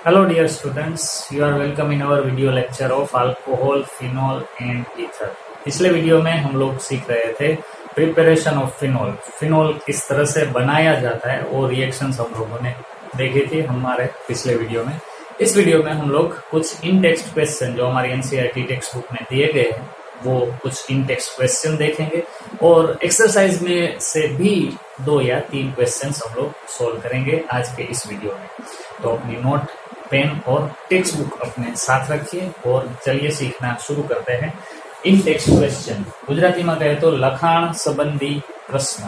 Hello dear students, you are welcome in our video lecture of alcohol, phenol and ether। पिछले video में हम लोग सीख रहे थे प्रिपरेशन ऑफ फिनॉल। फिनॉल किस तरह से बनाया जाता है और रिएक्शंस हम लोगों ने देखी थी हमारे पिछले वीडियो में। इस वीडियो में हम लोग कुछ इन टेक्स्ट क्वेश्चन जो हमारी एनसीईआरटी टेक्स्ट बुक में दिए गए हैं वो कुछ इन टेक्स्ट क्वेश्चन देखेंगे और एक्सरसाइज में से भी 2 या 3 क्वेश्चंस हम लोग सोल्व करेंगे आज के इस वीडियो में। तो अपनी नोट, पेन और टेक्स्ट बुक अपने साथ रखिए और चलिए सीखना शुरू करते हैं। इन टेक्स्ट क्वेश्चन गुजराती में कहे तो लखाण संबंधी प्रश्न।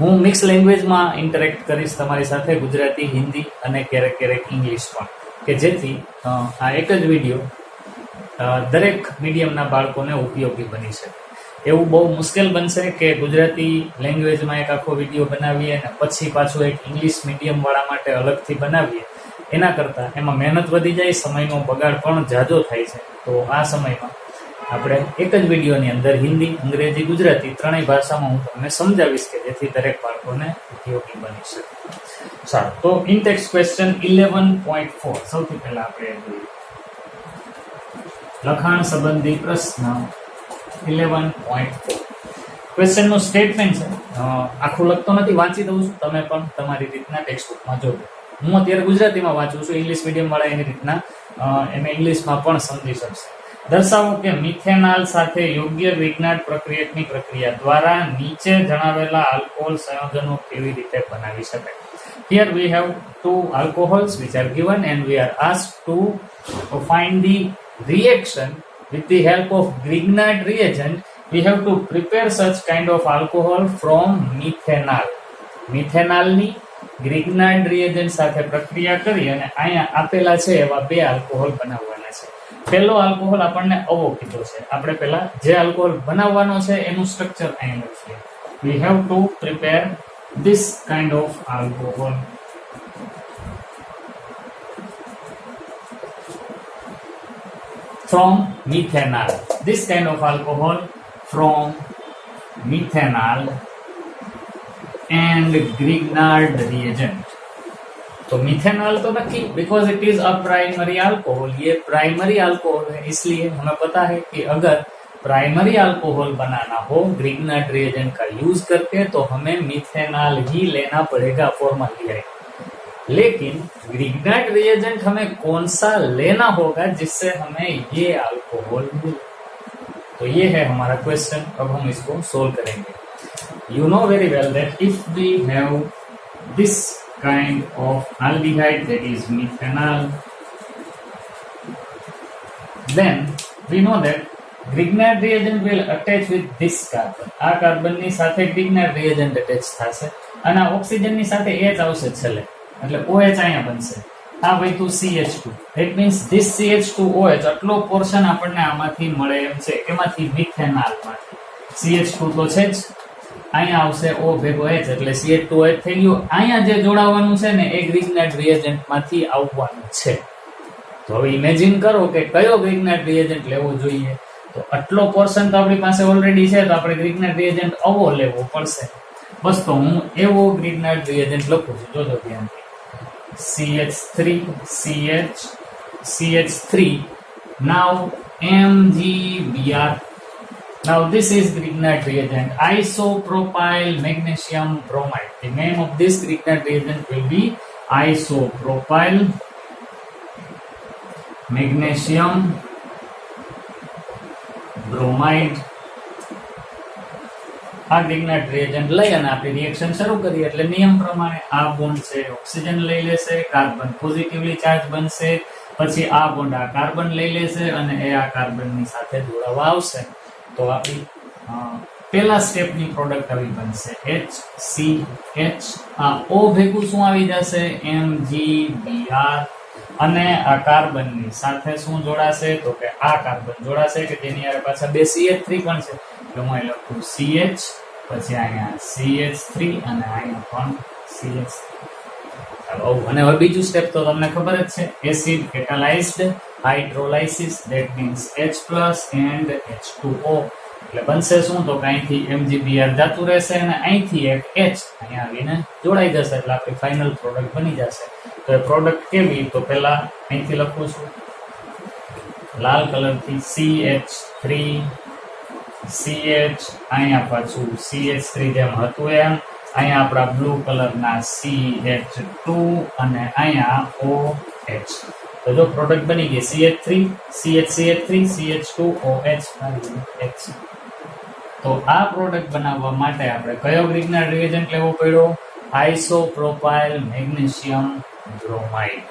હું મિક્સ લેંગ્વેજમાં ઇન્ટરેક્ટ કરીશ તમારી સાથે, ગુજરાતી, હિન્દી અને ક્યારેક ક્યારેક ઇંગ્લિશ પણ, કે જેથી આ એક જ વિડીયો દરેક મીડિયમના બાળકોને ઉપયોગી બની શકે। એવું બહુ મુશ્કેલ બનશે કે ગુજરાતી લેંગ્વેજમાં એક આખો વિડીયો બનાવીએ અને પછી પાછું એક ઇંગ્લિશ મીડિયમવાળા માટે અલગથી બનાવીએ, એના કરતાં એમાં મહેનત વધી જાય, સમયનો બગાડ પણ ઝાઝો થાય છે। તો આ સમયમાં આપણે એક જ વિડીયોની અંદર હિન્દી, અંગ્રેજી, ગુજરાતી ત્રણેય ભાષામાં હું તમને સમજાવીશ કે જેથી દરેક બાળકોને ઉપયોગી બની શકે। ચાલો, તો ઇન ટેક્સ્ટ ક્વેશ્ચન 11.4 સૌથી પહેલા આપણે જોઈએ લખાણ સંબંધી પ્રશ્ન 11.4। ક્વેશ્ચનનું સ્ટેટમેન્ટ છે, આખું લખતો નથી, વાંચી દઉં છું, તમે પણ તમારી રીતના ટેક્સ્ટ બુકમાં જોજો। હું અત્યારે ગુજરાતીમાં વાંચું છું, ઇંગ્લિશ મીડિયમ વાળા એની રીતના એને ઇંગ્લિશમાં પણ સમજી શકશે। દર્શાવો કે મિથેનાલ સાથે યોગ્ય વિજ્ઞાન પ્રક્રિયકની પ્રક્રિયા દ્વારા નીચે જણાવેલા આલ્કોહોલ સંયોજનો કેવી રીતે બનાવી શકાય। Here we have 2 alcohols which are given and we are asked to find the reaction with the help of Grignard reagent. We have to prepare such kind of alcohol from methanol. મિથેનાલની Grignard reagent સાથે પ્રક્રિયા કરી અને અહીંયા આપેલા છે એવા 2 alcohol બનાવવાના છે। પહેલો આલ્કોહોલ આપણને અવો કીધો છે, આપણે પહેલા જે આલ્કોહોલ બનાવવાનો છે એનું સ્ટ્રક્ચર અહીં લખીએ। We have to prepare this kind of alcohol from methanol. This kind of alcohol from methanol and Grignard reagent. तो मिथेनॉल तो नक्की, because it is a primary alcohol. ये प्राइमरी अल्कोहल है, इसलिए हमें पता है कि अगर प्राइमरी अल्कोहल बनाना हो ग्रिग्नार्ड रिएजेंट का यूज करके तो हमें मिथेनॉल ही लेना पड़ेगा फॉर्मली। लेकिन ग्रिग्नार्ड रिएजेंट हमें कौन सा लेना होगा जिससे हमें ये अल्कोहल मिले, तो ये है हमारा क्वेश्चन। अब हम इसको सोल्व करेंगे। You know very well that if we have this kind of aldehyde, that is methanol, then we know that Grignard reagent will attach with this carbon. આ કાર્બનની સાથે Grignard reagent attach થશે અને ઓક્સિજનની સાથે H આવશે છેલ્લે, એટલે OH અહીંયા બનશે। આ વૈતું CH2, that means this CH2OH આટલો પોર્શન આપણને આમાંથી મળે એમ છે, એમાંથી મિથેનોલમાંથી। CH2 તો છે જ, અહીંયા આવશે O ભેગો H એટલે CH2OH થઈ ગયું। અહીંયા જે જોડાવાનું છે ને એ ગ્રિગ્નાર્ડ રિએજન્ટમાંથી આવવાનું છે। તો હવે ઇમેજિન કરો કે કયો ગ્રિગ્નાર્ડ રિએજન્ટ લેવો જોઈએ, તો આટલો પોર્શન તો આપણી પાસે ઓલરેડી છે, તો આપણે ગ્રિગ્નાર્ડ રિએજન્ટ આવો લેવો પડશે। બસ તો હું એવો ગ્રિગ્નાર્ડ રિએજન્ટ લખું છું, જોજો ધ્યાનથી। CH3 now MgBr. Now this is Grignard reagent, isopropyl magnesium bromide. The name of this Grignard reagent will be isopropyl magnesium bromide. આ ગ્રિગ્નાર્ડ રિએજન્ટ લઈ અને આપણે રિએક્શન શરૂ કરીએ એટલે નિયમ પ્રમાણે આ બોન્ડ છે ઓક્સિજન લઈ લેશે, કાર્બન પોઝિટિવલી ચાર્જ બનશે, પછી આ બોન્ડ આ કાર્બન લઈ લેશે અને એ આ કાર્બનની સાથે જોડાવા આવશે। તો આપણી પહેલા સ્ટેપની પ્રોડક્ટ આવી બનશે HCH, આ O ભેગું શું આવી જશે MgBr અને આ કાર્બનની સાથે શું જોડાશે, તો કે આ કાર્બન જોડાશે કે જેની આરે પાછા 2 CH3 પણ છે, એટલે હું અહીં લખું CH, પછી અહીંયા CH3 અને અહીંયા પણ CH3। ચાલો, અને હવે બીજું સ્ટેપ તો તમને ખબર જ છે, acid catalysed hydrolysis, that means H+ and H2O। એટલે બનશે શું, તો અહીંથી MgBr જતું રહેશે અને અહીંથી એક H અહીંયા આવીને જોડાઈ જશે એટલે આપણી ફાઇનલ પ્રોડક્ટ બની જશે તો એ પ્રોડક્ટ કેવી, તો પહેલા અહીંથી લખું છું લાલ કલરથી CH3 CH, અહીંયા પાછું CH3 જેમ હતું એમ, અહીંયા આપણા બ્લુ કલરના CH2 અને અહીંયા OH. તો જો પ્રોડક્ટ બની ગઈ CH3 CH3 CH2 OH. તો આ પ્રોડક્ટ બનાવવા માટે આપણે કયો ગ્રીગનાઇટ રિએજન્ટ લેવો પડ્યો? આઇસોપ્રોપાઇલ મેગ્નેશિયમ બ્રોમાઇડ.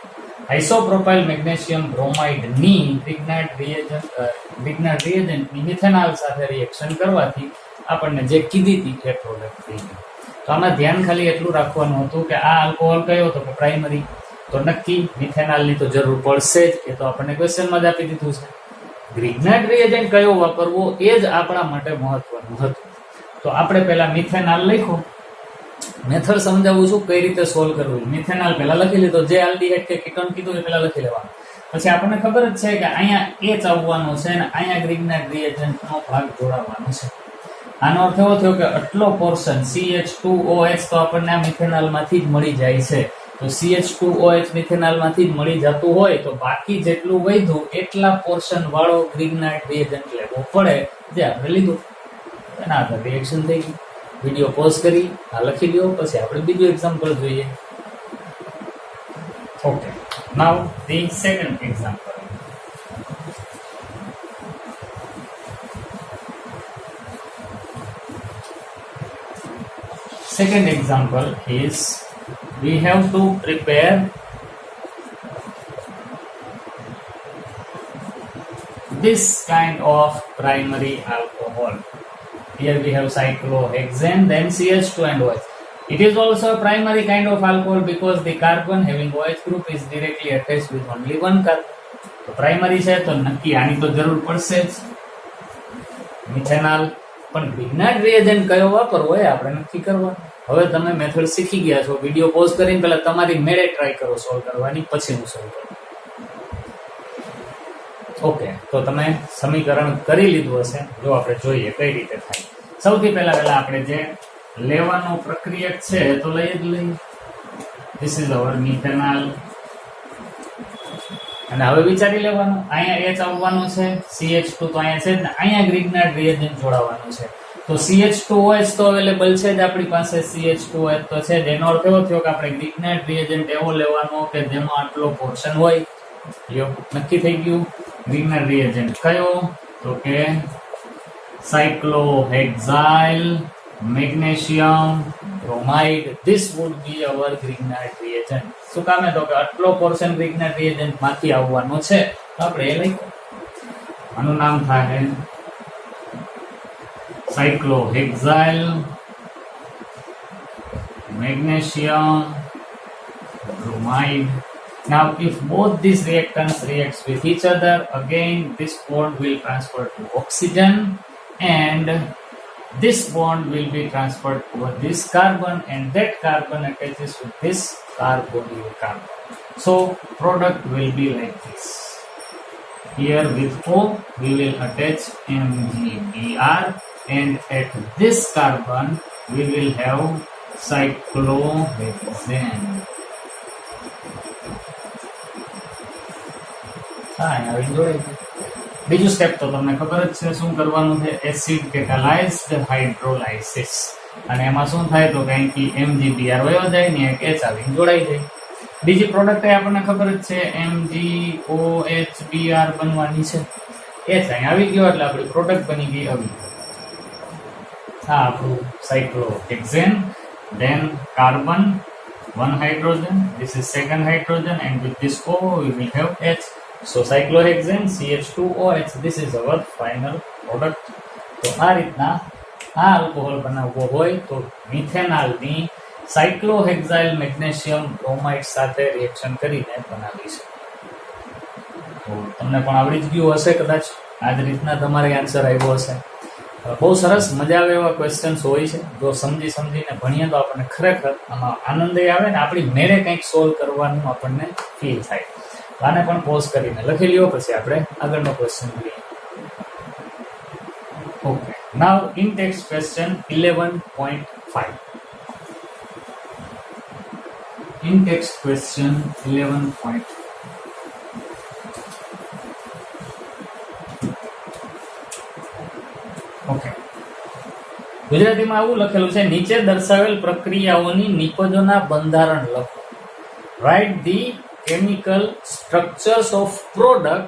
આઇસોપ્રોપાઇલ મેગ્નેશિયમ બ્રોમાઇડ ની ગ્રીગનાઇટ રિએજન્ટની મિથેનોલ સાથે રિએક્શન કરવાથી આપણને જે કીધી હતી એ પ્રોડક્ટ થઈ ગઈ. તો આમાં ધ્યાન ખાલી એટલું રાખવાનું હતું કે આ આલ્કોહોલ કયો હતો કે પ્રાઇમરી, તો નક્કી મિથેનોલની તો જરૂર પડશે જ, એ તો આપણને ક્વેશ્ચનમાં જ આપી દીધું છે. ગ્રીગનાઇટ રિએજન્ટ કયો વાપરવો એ જ આપણા માટે મહત્વનું હતું. તો આપણે પહેલા મિથેનોલ લખ્યું, મેથડ સમજાવું છું કઈ રીતે સોલ્વ કરવું. મિથેનોલ પહેલા લખી લીધો, જે આલ્ડીહાઇડ કે કીટોન કીધું એ પહેલા લખી લેવાનું. પછી આપણને ખબર જ છે કે અહીંયા H આવવાનો છે અને અહીંયા ગ્રીગનાઇટ રિએજન્ટનો ભાગ જોડાવાનો છે. આનો અર્થ એવો થયો કે આટલો પોર્શન CH2OH તો આપણને આ મિથેનોલમાંથી જ મળી જાય છે. તો CH2OH મિથેનોલમાંથી જ મળી જતું હોય તો બાકી જેટલું વધ્યું એટલા પોર્શન વાળો ગ્રીગનાઇટ રિએજન્ટ લેવો પડે, જે આપણે લીધું. એના આધારે રિએક્શન થઈ ગઈ. વિડીયો પોઝ કરી આ લખી લ્યો, પછી આપણે બીજું એક્ઝામ્પલ જોઈએ. Okay, now the second example. Second example is we have to prepare this kind of primary alcohol. Here we have cyclohexane, then CH2 and OH. It is also a primary kind of alcohol because the carbon having OH group is directly attached with only one carbon. તો primary છે તો નક્કી આની તો જરૂર પડશે જ, methanol. પણ ગ્રીગનાઇટ રિએજન્ટ કયો વાપરવો એ આપણે નક્કી કરવાનું. હવે તમે મેથડ શીખી ગયા છો, વિડીયો પોઝ કરીને પહેલા તમારી મેળે ટ્રાય કરો સોલ્વ કરવાની, પછી હું સોલ્વ કરું. ઓકે, તો તમે સમીકરણ કરી લીધું હશે. જો આપણે જોઈએ કઈ રીતે થાય. સૌથી પહેલા આપણે જે લેવાનો પ્રક્રિયક છે તો લઈ જ લઈએ. This is our methanol. અને હવે વિચારી લેવાનું, અહીંયા H આવવાનું છે, CH2 તો અહીંયા છે જ ને, અહીંયા ગ્રીગનાઇટ રિએજન્ટ જોડાવાનું છે. તો CH2OH તો અવેલેબલ છે જ આપણી પાસે, CH2OH તો છે જ. એનો અર્થ એવો થયો કે આપણે ગ્રીગનાઇટ રિએજન્ટ એવો લેવાનો કે જેમાં આટલો પોર્શન હોય. લ્યો, નક્કી થઈ ગયું. ગ્રીગનાઇટ રિએજન્ટ કયો? તો કે cyclohexyl magnesium bromide. This would be our grignard reagent. શું કામે? તો કે આટલો પોર્શન ગ્રીગનાઇટ રિએજન્ટ માંથી આવવાનો છે, તો આપણે એ લખ્યું. આનું નામ થાય cyclohexyl magnesium bromide. Now if both these reactants reacts with each other, again this bond will transfer to oxygen and this bond will be transferred over this carbon and that carbon attaches with this carbonyl carbon. So product will be like this. Here with O we will attach MgBr and at this carbon we will have cyclohexane. બીજું step તો તમને ખબર જ છે શું કરવાનું છે, acid catalysed હાઇડ્રોલાઇસિસ. અને એમાં શું થાય તો કંઈક MgBr વયો જાય ને એક H આવીને જોડાઈ જાય. બીજી પ્રોડક્ટ આપણને ખબર જ છે MgOHBr બનવાની છે. H અહીં આવી ગયો એટલે આપણી પ્રોડક્ટ બની ગઈ આવી. આ આપણું cyclohexane, then carbon, one hydrogen, this is second hydrogen and with this O we will have H. So cyclohexane CH2OH, this is our final product. તો આ રીતના આ આલ્કોહોલ બનાવવો હોય તો મિથેનોલની સાયક્લોહેક્સાઇલ મેગ્નેશિયમ બ્રોમાઇડ સાથે રિએક્શન કરીને બનાવી છે. તો તમને પણ આવડી જ ગયું હશે કદાચ. આ જ રીતના તમારે આન્સર આવ્યો હશે. બહુ સરસ, મજા આવે એવા ક્વેશ્ચન્સ હોય છે. જો સમજીને ભણીએ તો આપણને ખરેખર આમાં આનંદ આવે ને આપણી મેળે કંઈક સોલ્વ કરવાનું આપણને ફીલ થાય. આને પણ પોઝ કરીને લખી લ્યો, પછી આપણે આગળનો ક્વેશ્ચન જોઈએ. Okay, now in text question 11.5. In text question 11. Okay, ગુજરાતીમાં આવું લખેલું છે, નીચે દર્શાવેલ પ્રક્રિયાઓની નિપજોના બંધારણ લખો. Write the chemical structures of product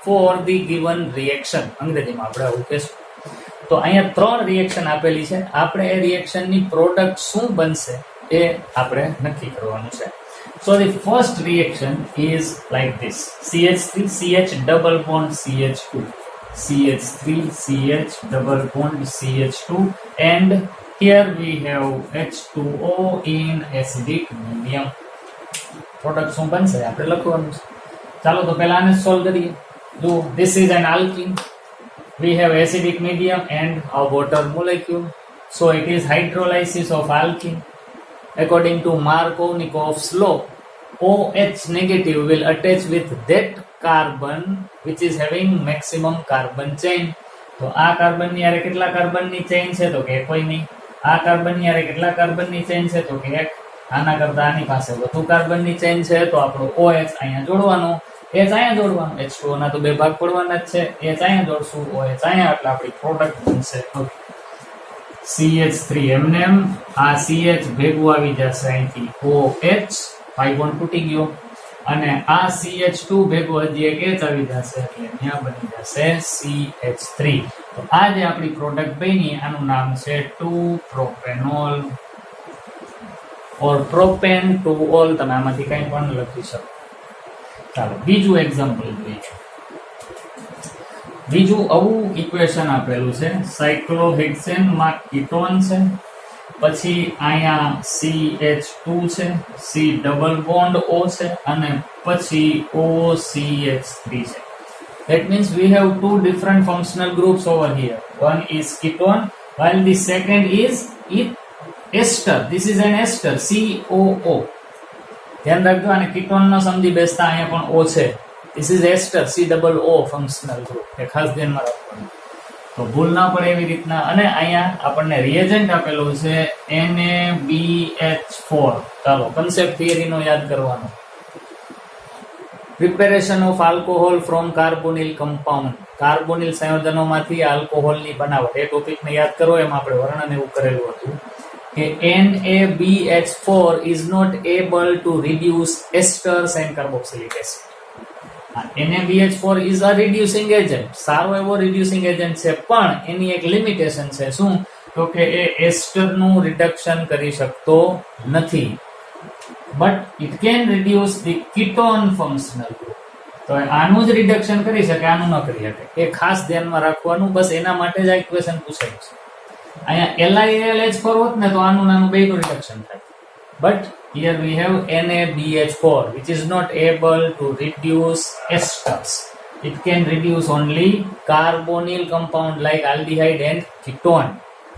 for the given reaction. અંગ્રેજીમાં આપણે આવું કહેશું. તો અહીંયા 3 રિએક્શન આપેલી છે. આપણે એ રિએક્શનની પ્રોડક્ટ શું બનશે એ આપણે નક્કી કરવાનું છે. So the first reaction is like this: CH3 CH double bond CH2, CH3 CH double bond CH2, and here we have H2O in acidic medium. Product શું બનશે આપણે લખવાનું છે. ચાલો તો પહેલા આને સોલ્વ કરીએ. જો this is an alkene, we have acidic medium and a water molecule, so it is hydrolysis of alkene. According to Markovnikov's law, OH negative will attach with that carbon which is having maximum carbon chain. તો આ કાર્બનની હારે કેટલા કાર્બનની chain છે? તો કે કોઈ નહીં. આ કાર્બનની હારે કેટલા કાર્બનની ચેઇન છે? તો કે એક. આના કરતા આની પાસે વધુ કાર્બનની ચેઇન છે, તો આપણો OH અહીંયા જોડવાનો, H અહીંયા જોડવાનો. H2O ના તો 2 ભાગ પડવાના જ છે. H અહીંયા જોડશું, OH અહીંયા, એટલે આપણી પ્રોડક્ટ બનશે CH3 એમનેમ. આ CH ભેગું આવી જશે અહીંથી OH, પાઈ બોન્ડ તૂટી ગયો, અને આ CH2 ભેગું હજી એક H આવી જશે, એટલે અહીંયા બની જશે CH3. તો આ જે આપણી પ્રોડક્ટ બની આનું નામ છે 2-પ્રોપેનોલ ઓર પ્રોપેન ટુ ઓલ. તમે આમાંથી કંઈ પણ લખી શકો. ચાલો બીજું એક્ઝામ્પલ જોઈએ. બીજું આવું ઇક્વેશન આપેલું છે, સાયક્લોહેક્સેનમાં કીટોન છે, પછી અહીંયા CH2 છે, C ડબલ બોન્ડ O છે, અને પછી OCH3 છે. That means we have 2 different functional groups over here. One is ketone while the second is ester. This is an ester, COO. ધ્યાન રાખજો, અને કીટોન નો સમજી બેસતા અહીંયા પણ O છે. This is ester, COO functional group. એ ખાસ ધ્યાનમાં રાખવાનું, તો ભૂલ ના પડે એવી રીતના. અને અહીંયા આપણને રિએજન્ટ આપેલું છે NaBH4. ચાલો કન્સેપ્ટ થિયરી નો યાદ કરવાનો. Preparation of alcohol from carbonyl compound. Carbonyl સંયોજનોમાંથી આલ્કોહોલની બનાવટ. એ ટોપિકને યાદ કરો, એમાં આપણે વર્ણન એવું કરેલું હતું કે NaBH4 is not able to reduce esters and carboxylic acid. NaBH4 is a reducing agent, સારો એવો reducing agent છે, પણ એની એક લિમિટેશન છે. શું? તો કે એ એસ્ટર નું રિડક્શન કરી શકતો નથી, but it can reduce the ketone functional group. તો આનું જ રિડક્શન કરી શકે, આનું ન કરી શકે. એ ખાસ ધ્યાનમાં રાખવાનું. બસ એના માટે જ આ ઇક્વેશન પૂછાયું છે. અહીંયા LiAlH4 હોત ને તો આનું નાનું બેનું રિડક્શન થાય, but here we have NaBH4 which is not able to reduce esters. It can reduce only carbonyl compound like aldehyde and ketone.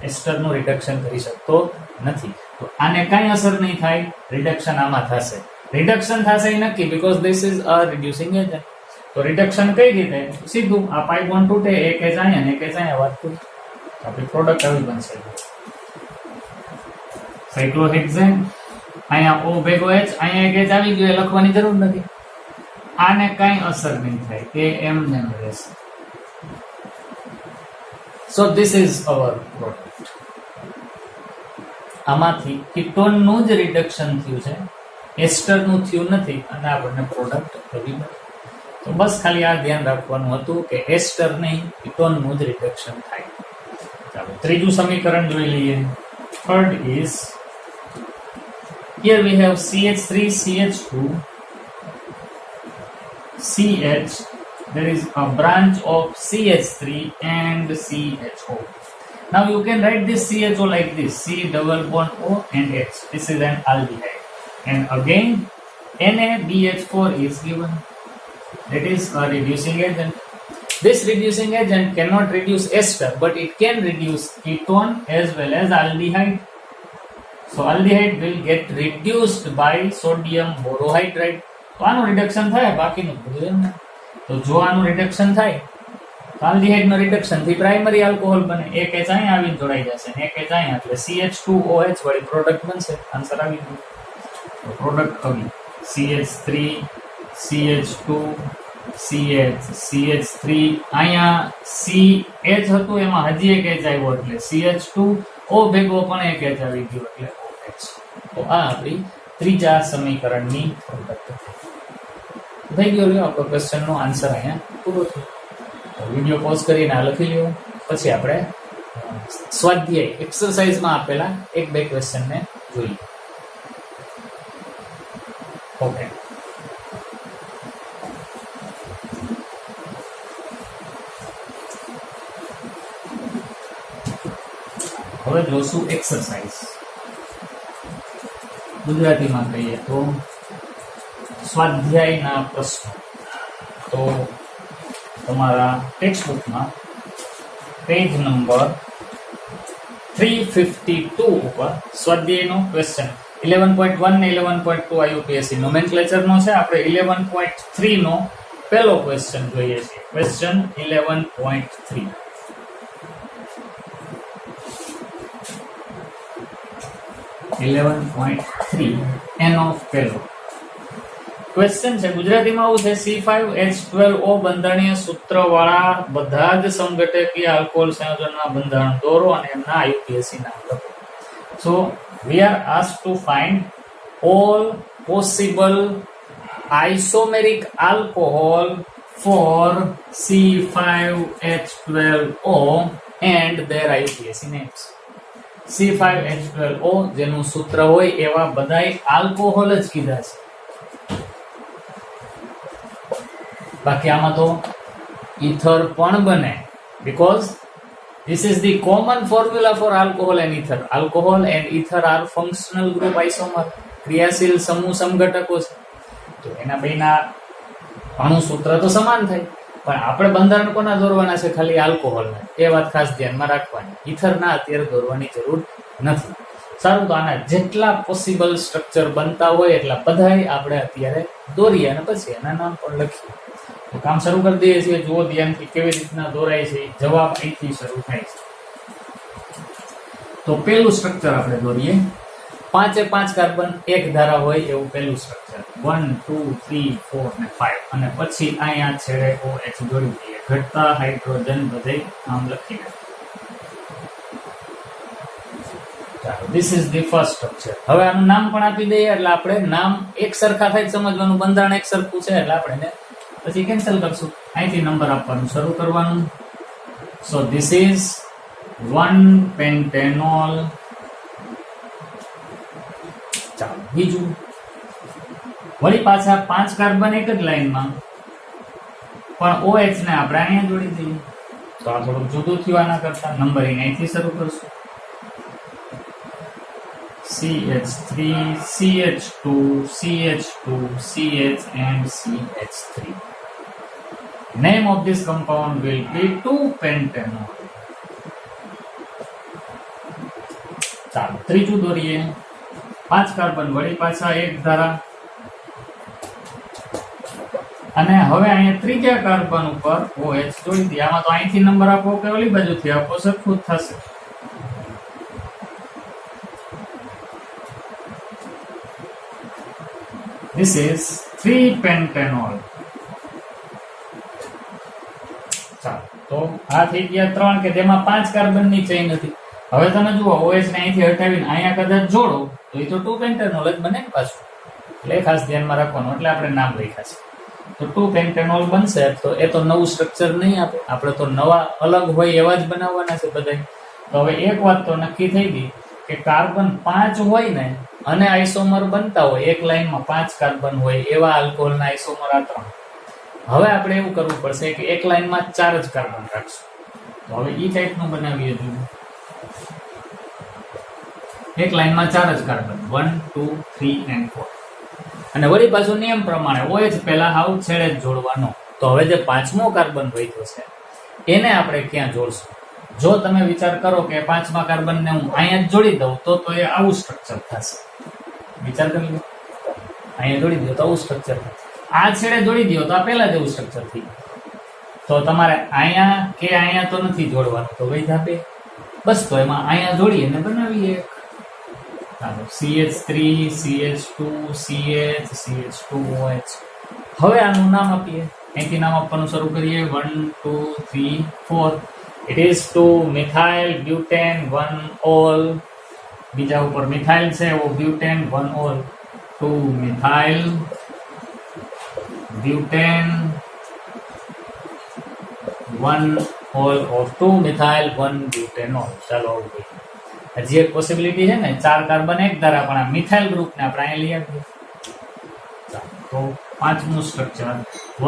ester નું રિડક્શન કરી શકતો નથી. તો આને કાંઈ અસર નહીં થાય, રિડક્શન આમાં થશે. રિડક્શન થશે એ નક્કી, because this is a reducing agent. તો રિડક્શન કઈ રીતે? સીધું આ પાઈ બોન્ડ તૂટે, એક H અહીંયા ને એક H અહીંયા, વાત પૂરી. આપણી પ્રોડક્ટ આવી બનશે. સાયક્લોહેક્સેન, અહીંયા O ભેગો H, અહીંયા એક H આવી ગયો, એ લખવાની જરૂર નથી. આને કાંઈ અસર નહીં થાય, તે એમને રહેશે. So this is our product. આમાંથી કીટોન નું જ રિડક્શન થયું છે, એસ્ટર નું થયું નથી, અને આપણને પ્રોડક્ટ આવી બની. તો બસ ખાલી આ ધ્યાન રાખવાનું હતું કે એસ્ટર નહીં, કીટોન નું જ રિડક્શન થાય. ચાલો ત્રીજું સમીકરણ જોઈ લઈએ. Third is, here we have CH3 CH2 CH, there is a branch of CH3 and CHO. Now you can write this CHO like this, C double bond O and H. This is an aldehyde, and again NaBH4 is given. That is a reducing agent. This reducing agent cannot reduce ester, but it can reduce ketone as well as aldehyde. So aldehyde will get reduced by sodium borohydride. તો આનું reduction થાય, બાકીનું ભૂલ્યું ને. તો જો આનું reduction થાય તો આલ્ડીહાઇડ નું રિડક્શન થી પ્રાઇમરી આલ્કોહોલ બને. એક H અહીંયા આવીને જોડાઈ જશે, એક H અહીંયા, એટલે CH2OH વાળી પ્રોડક્ટ બનશે. આન્સર આવી ગયો. તો પ્રોડક્ટ કમી CH3 CH2 CH3 અહીંયા CH હતું એમાં હજી એક H આવ્યો એટલે CH2O ભેગો પણ એક H આવી ગયો એટલે OH. તો આ આપણી ત્રીજા સમીકરણની પ્રોડક્ટ થઈ ગયો. લ્યો આપણો ક્વેશ્ચનનો આન્સર અહીંયા પૂરો થયો. વિડીયો પોઝ કરીને આ લખી લ્યો, પછી આપણે સ્વાધ્યાય એક્સરસાઇઝમાં આપેલા એક બે ક્વેશ્ચનને જોઈએ. ઓકે, હવે જોશું એક્સરસાઇઝ. ગુજરાતીમાં કહીએ તો સ્વાધ્યાયના પ્રશ્નો. તો તમારા ટેક્સ્ટબુકમાં પેજ નંબર 352 ઉપર સ્વાધ્યાયનો ક્વેશ્ચન 11.1 ને 11.2 IUPAC નોમેનક્લેચરનો છે. આપણે 11.3 નો પહેલો ક્વેશ્ચન જોઈએ છીએ. ક્વેશ્ચન 11.3. એનો પહેલો ક્વેશ્ચન છે. ગુજરાતીમાં આવું છે, C5H12O બંધારણીય સૂત્રવાળા બધા જ સંઘટકીય આલ્કોહોલ સંયોજનના બંધારણ દોરો અને એમના IUPAC નામ લખો. સો we are asked to find all possible isomeric alcohol for C5H12O and their IUPAC names. C5H12O જેનું સૂત્ર હોય એવા બધાય આલ્કોહોલ જ કીધા છે. બાકી આમાં તો ether પણ બને, because this is the common formula for alcohol and ether. Alcohol and ether are functional group isomer, ક્રિયાશીલ સમૂહ સમઘટકો છે. તો એના બેના અણુ સૂત્ર તો સમાન થાય, પણ આપણે બંધારણ કોના દોરવાના છે? ખાલી આલ્કોહોલના. એ વાત ખાસ ધ્યાનમાં રાખવાની. ether ના અત્યારે દોરવાની જરૂર નથી. સારું, તો આના જેટલા પોસિબલ સ્ટ્રક્ચર બનતા હોય એટલા બધાય આપણે અત્યારે દોરીએ અને પછી એના નામ પણ લખીએ. તો કામ શરૂ કરી દઈએ છીએ. જુઓ ધ્યાનથી કેવી રીતના દોરાય છે. જવાબ અહીંથી શરૂ થાય છે. તો પેલું સ્ટ્રક્ચર આપણે દોરીએ. 5 એ 5 કાર્બન એક ધારા હોય એવું પેલું સ્ટ્રક્ચર. 1 2 3 4 અને 5 અને પછી અહીંયા છેડે OH જોડી દઈએ. ઘટતા હાઇડ્રોજન બધે આમ લખીને. ચાલો, this is the first structure. હવે આનું નામ પણ આપી દઈએ એટલે આપણે નામ એક સરખા થાય સમજવાનું. બંધારણ એક સરખું છે એટલે આપણે પછી કેન્સલ કરશું. અહીંથી નંબર આપવાનું શરૂ કરવાનું. So this is 1 પેન્ટેનોલ. ચાલો, બીજું. વળી પાછા 5 કાર્બન એક જ લાઈનમાં, પણ OH ને આપણે અહીંયા જોડી દઈએ. તો આ થોડુંક જુદું થયું આના કરતા. નંબરિંગ અહીંથી શરૂ કરશું. CH3 CH2 CH2 CH and CH3. Name of this compound will be 2-pentanol. ચાલો, ત્રીજું દોરીએ. 5 કાર્બન વળી પાછા એક ધારા, અને હવે અહીંયા ત્રીજા કાર્બન ઉપર OH જોડી દઈએ. આમાં તો અહીંથી નંબર આપો કે ઓલી બાજુથી આપો, સરખું જ થશે. This is 3-pentanol. ચાલો, તો આ થઈ ગયા 3 કે જેમાં 5 કાર્બનની ચેઇન હતી. હવે તમે જુઓ, OH ને અહીંથી હટાવીને અહીંયા કદાચ જોડો તો એ તો 2-pentanol જ બને ને પાછું. એટલે ખાસ ધ્યાનમાં રાખવાનું. એટલે આપણે નામ લખ્યા છે. તો 2-pentanol બનશે. તો એ તો નવું સ્ટ્રક્ચર નહીં આપે. આપણે તો નવા અલગ હોય એવા જ બનાવવાના છે બધા. તો હવે એક વાત તો નક્કી થઈ ગઈ કે કાર્બન 5 હોય ને અને આઇસોમર બનતા હોય, એક લાઈનમાં 5 કાર્બન હોય એવા આલ્કોહોલના આઇસોમર આ 3. હવે આપણે એવું કરવું પડશે કે એક લાઈનમાં 4 જ કાર્બન રાખશું. તો હવે ઈ ટાઈપનું બનાવીએ. જોઈએ, એક લાઈનમાં 4 જ કાર્બન, 1 2 3 and 4. અને વળી પાછું નિયમ પ્રમાણે OH પહેલા હાવ છેડે જ જોડવાનો. તો હવે જે 5મો કાર્બન વધ્યો છે એને આપણે ક્યાં જોડશું? જો તમે વિચાર કરો કે 5મા કાર્બનને હું અહીંયા જ જોડી દઉં તો એ આવું સ્ટ્રક્ચર થશે. વિચાર કરી લો, અહીંયા જોડી દો તો આવું સ્ટ્રક્ચર થશે. આ છેડે જોડી દો તો આ પહેલા જેવું સ્ટ્રક્ચર થઈ ગયું. તો તમારે અહીંયા કે અહીંયા તો નથી જોડવાનું. તો વૈધ આપે બસ. તો એમાં અહીંયા જોડી અને બનાવીએ. ચાલો CH3 CH2 CH CH2OH. હવે આનું નામ આપીએ, અહીંથી નામ આપવાનું શરૂ કરીએ. 1 2 3 4. It is 2 methyl butane 1 all. બીજા ઉપર મિથાઇલ છે वो butane 1 all. 2 methyl butane 1 all और 2 મિથાઇલ 1 બ્યુટેનોલ. ચાલો હજી એક પોસિબિલિટી છે ને, 4 કાર્બન એક ધારા, પણ આ મિથાઇલ ગ્રુપને આપણે અહીં લઈ આપીએ. તો પાંચમું સ્ટ્રક્ચર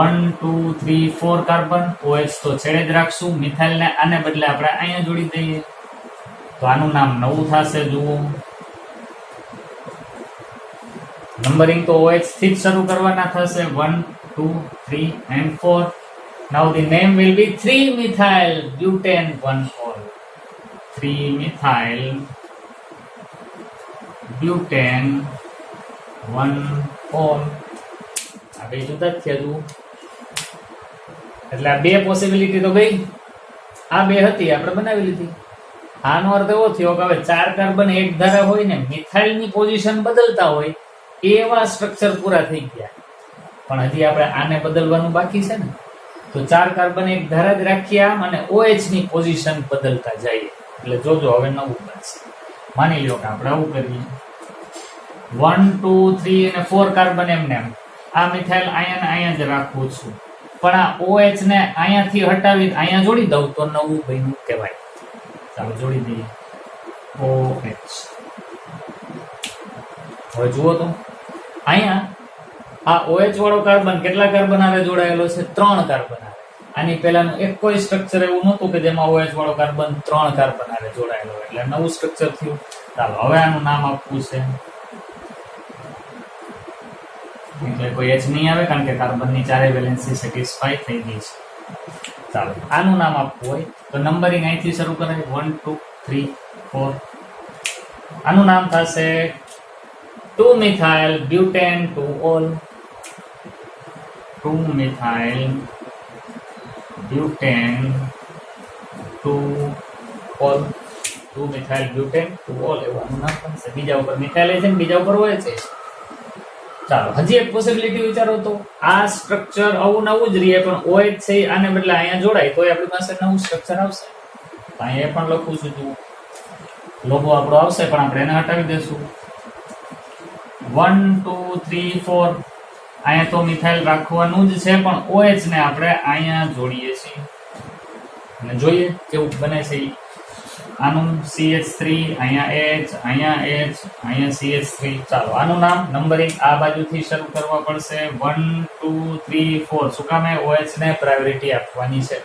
1 2 3 4 કાર્બન. OH તો છેડે જ રાખશું, મિથાઇલને આને બદલે આપણે અહીંયા જોડી દઈએ. તો આનું નામ નવું થશે. જુઓ નંબરિંગ તો OH થી જ શરૂ કરવાના થશે. 1 2 3 and 4. Now the name will be 3 methyl butane 1 ol. 3 methyl butane 1 ol. આ બે જુદા જ થયા. જુઓ એટલે આ બે પોસિબિલિટી તો ગઈ. આ બે હતી આપણે બનાવી લીધી. આનો અર્થ એવો થયો કે હવે 4 કાર્બન એક ધારા હોય ને મિથાઇલ ની પોઝિશન બદલતા હોય એવા સ્ટ્રક્ચર પૂરા થઈ ગયા. પણ હજી આપણે આને બદલવાનું બાકી છે ને, તો 4 કાર્બન એક ધારા જ રાખીએ આમ, અને OH ની પોઝિશન બદલતા જઈએ. એટલે જોજો હવે નવું બનશે. માની લ્યો કે આપણે આવું કરીએ. 1 2 3 અને 4 કાર્બન એમને એમ. આ મિથાઇલ અહીંયા ને અહીંયા જ રાખું છું, પણ આ OH ને અહીંયાથી હટાવી અહીંયા જોડી દઉં તો નવું બન્યું કહેવાય. ચાલો જોડી દઈએ OH. હવે જુઓ તો અહીંયા આ OH વાળો કાર્બન કેટલા કાર્બન આરે જોડાયેલો છે? 3 કાર્બન આરે. આની પહેલાનું એક કોઈ સ્ટ્રક્ચર એવું નહોતું કે જેમાં OH વાળો કાર્બન 3 કાર્બન આરે જોડાયેલો, એટલે નવું સ્ટ્રક્ચર થયું. ચાલો હવે આનું નામ આપવું છે, એટલે કોઈ H નહીં આવે કારણ કે કાર્બનની ચારે વેલેન્સી સેટિસ્ફાઈ થઈ ગઈ છે. ચાલો આનું નામ આપવું હોય તો નંબરિંગ અહીંથી શરૂ કરાય. 1 2 3 4. આનું નામ થશે 2 methyl butane 2 all. 2 methyl butane 2 all. 2 methyl butane 2 all એવું આનું નામ બનશે. બીજા ઉપર મિથાઇલ છે ને બીજા ઉપર OH છે. ચાલો હજી એક પોસિબિલિટી વિચારો તો, આ સ્ટ્રક્ચર આવું નવું જ રહે, પણ OH છે આને બદલે અહીંયા જોડાય તો આપણી પાસે નવું સ્ટ્રક્ચર આવશે. અહીંયા પણ લખું છું, જુઓ લોગો આપણો આવશે, પણ આપણે એને હટાવી દેશું. 1 2 3 4. અહીંયા તો મિથાઇલ રાખવાનું જ છે, પણ OH ને આપણે અહીંયા જોડીએ છીએ અને જોઈએ કેવું બને છે. આનું CH3, અહીંયા H, અહીંયા H, અહીંયા CH3. ચાલો આનું નામ નંબરિંગ આ બાજુથી શરૂ કરવા પડશે. 1 2 3 4. શું કામ? OH ને પ્રાયોરિટી આપવાની છે,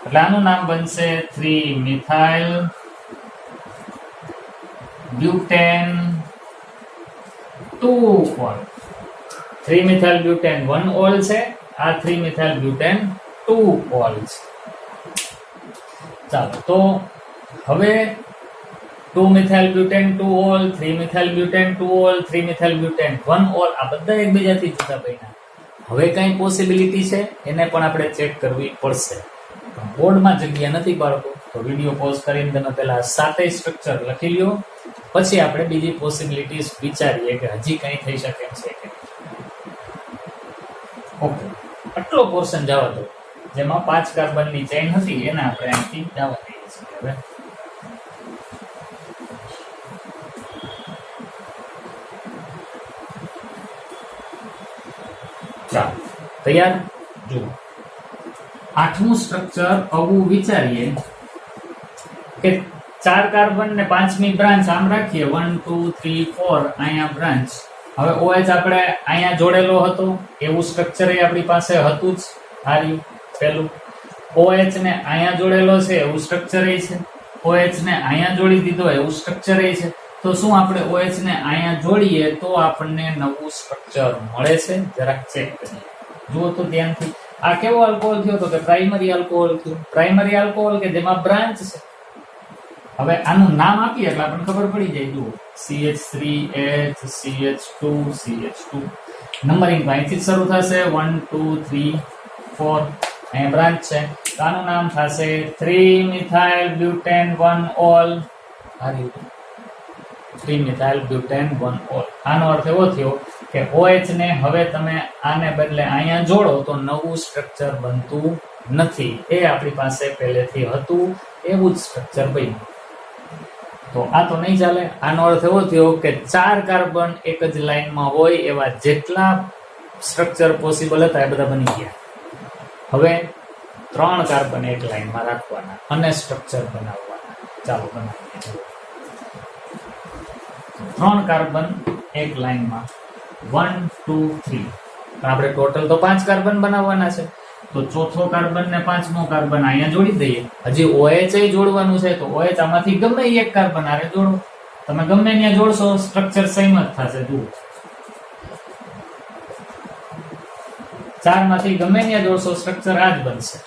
એટલે આનું નામ બનશે 3 methyl butane 2 all. 3 methyl butane 1 all છે, આ 3 મિથાઇલ બ્યુટેન 2 ઓલ છે. ચાલો તો હવે 2 methyl butane 2 all, 3 methyl butane 2 all, 3 methyl butane 1 all, આ બધા એકબીજાથી જુદા બન્યા. હવે કઈ પોસિબિલિટી છે એને પણ આપણે ચેક કરવી પડશે. બોર્ડમાં જગ્યા નથી બાળકો, તો વિડીયો પોઝ કરીને તમે પહેલા 7 સ્ટ્રક્ચર લખી લ્યો, પછી આપણે બીજી પોસિબિલિટીઝ વિચારીએ કે હજી કઈ થઈ શકે એમ છે કે. ઓકે, આટલો પોર્શન જવા દો જેમાં 5 કાર્બનની ચેઇન હતી એને આપણે અહીંથી જવા દઈએ છીએ. હવે ચાલો તૈયાર. જુઓ 8મું સ્ટ્રક્ચર આવું વિચારીએ કે 4 કાર્બન ને 5મી બ્રાન્ચ આમ રાખીએ. 1 2 3 4 અહીંયા બ્રાન્ચ. હવે OH આપણે અહીંયા જોડેલો હતો એવું સ્ટ્રક્ચર આપણી પાસે હતું જ. આ રહ્યું પેલું. OH ને અહીંયા જોડેલો છે એવું સ્ટ્રક્ચર છે. OH ને અહીંયા જોડી દીધો એવું સ્ટ્રક્ચર છે. તો શું આપણે OH ને અહીંયા જોડીએ તો આપણને નવું સ્ટ્રક્ચર મળે છે? જરાક ચેક કરીએ. જુઓ તો ધ્યાનથી. આ કેવો આલ્કોહોલ થયો તો કે પ્રાઇમરી આલ્કોહોલ થયો. પ્રાઇમરી આલ્કોહોલ કે જેમાં બ્રાન્ચ છે. હવે આનું નામ આપીએ એટલે આપણને ખબર પડી જાય. જુઓ CH3H CH2 CH2. નંબરિંગ અહીંથી શરૂ થશે. 1 2 3 4. અહીંયા બ્રાન્ચ છે તો આનું નામ થશે 3 methyl butane 1 all. 3 methyl butane 1 all. આનો અર્થ એવો થયો કે OH ને હવે તમે આને બદલે અહીંયા જોડો તો નવું સ્ટ્રક્ચર બનતું નથી. એ આપણી પાસે પહેલેથી હતું એવું જ સ્ટ્રક્ચર બન્યું. તો આ તો નહીં ચાલે. આનો અર્થ એવો થયો કે 4 કાર્બન એક જ લાઈનમાં હોય એવા જેટલા સ્ટ્રક્ચર પોસિબલ હતા એ બધા બની ગયા. હવે 3 કાર્બન એક લાઈનમાં રાખવાના અને સ્ટ્રક્ચર બનાવવાના. ચાલો બનાવીએ. 3 કાર્બન એક લાઈનમાં 1 2 3. આપણે ટોટલ તો 5 કાર્બન બનાવવાના છે. તો ચોથો કાર્બન ને 5મો કાર્બન અહીંયા જોડી દઈએ. હજી OH જોડવાનું છે તો OH આમાંથી ગમે એક કાર્બન આરે જોડો. તમે ગમે ત્યાં જોડશો સ્ટ્રક્ચર સેમ જ થશે. જુઓ 4 માંથી ગમે ત્યાં જોડશો સ્ટ્રક્ચર આ જ બનશે.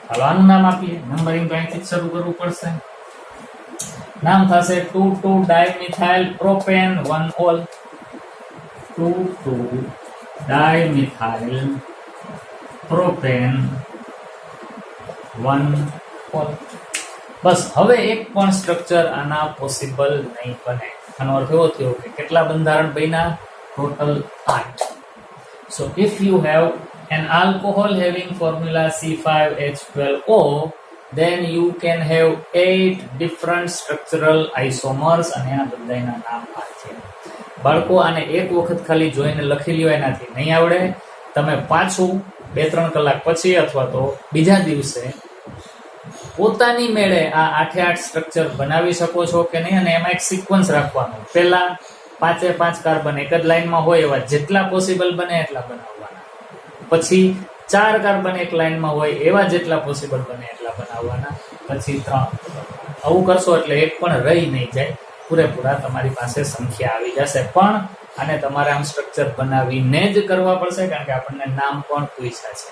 હાલો આનું નામ આપીએ. નંબરિંગ તો અહીંથી જ શરૂ કરવું પડશે. નામ થશે 2,2 dimethyl propane 1 ol. 2,2 dimethyl propane 1 ol. બસ હવે એક પણ સ્ટ્રક્ચર આના પોસિબલ નહીં બને. આનો અર્થ એવો થયો કે કેટલા બંધારણ બન્યા? Total 8. So if you have an alcohol having formula C5H12O, then you can have 8 different structural isomers અને આ બધાના નામ આ છે. બાળકો આને એક વખત ખાલી જોઈને લખી લ્યો, એનાથી નહીં આવડે. તમે પાછું 2-3 કલાક પછી અથવા તો બીજા દિવસે પોતાની મેળે આ 8 સ્ટ્રક્ચર બનાવી શકો છો કે નહીં. અને એમાં એક સિક્વન્સ રાખવાનું. પહેલા 5 કાર્બન એક જ લાઈનમાં હોય એવા જેટલા પોસિબલ બને એટલા બનાવવાના. પછી 4 કાર્બન એક લાઈનમાં હોય એવા જેટલા પોસિબલ બને એટલા બનાવવાના. પછી 3. આવું કરશો એટલે એક પણ રહી નહીં જાય. પૂરેપૂરા તમારી પાસે સંખ્યા આવી જશે. પણ આને તમારે આમ સ્ટ્રક્ચર બનાવીને જ કરવા પડશે, કારણ કે આપણને નામ પણ પૂછ્યા છે.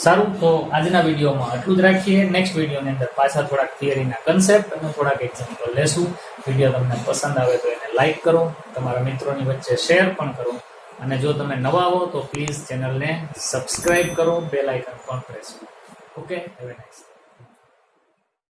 સારું, તો આજના વિડીયોમાં આટલું જ રાખીએ. નેક્સ્ટ વિડીયોની અંદર પાછા થોડાક થિયરીના કન્સેપ્ટ અને થોડાક એક્ઝામ્પલ લેશું. વિડીયો તમને પસંદ આવે તો એને લાઈક કરો, તમારા મિત્રોની વચ્ચે શેર પણ કરો. અને જો તમે નવા હો તો પ્લીઝ ચેનલને સબસ્ક્રાઇબ કરો, બેલ આઇકન પણ પ્રેસ કરો. Okay, have a nice day.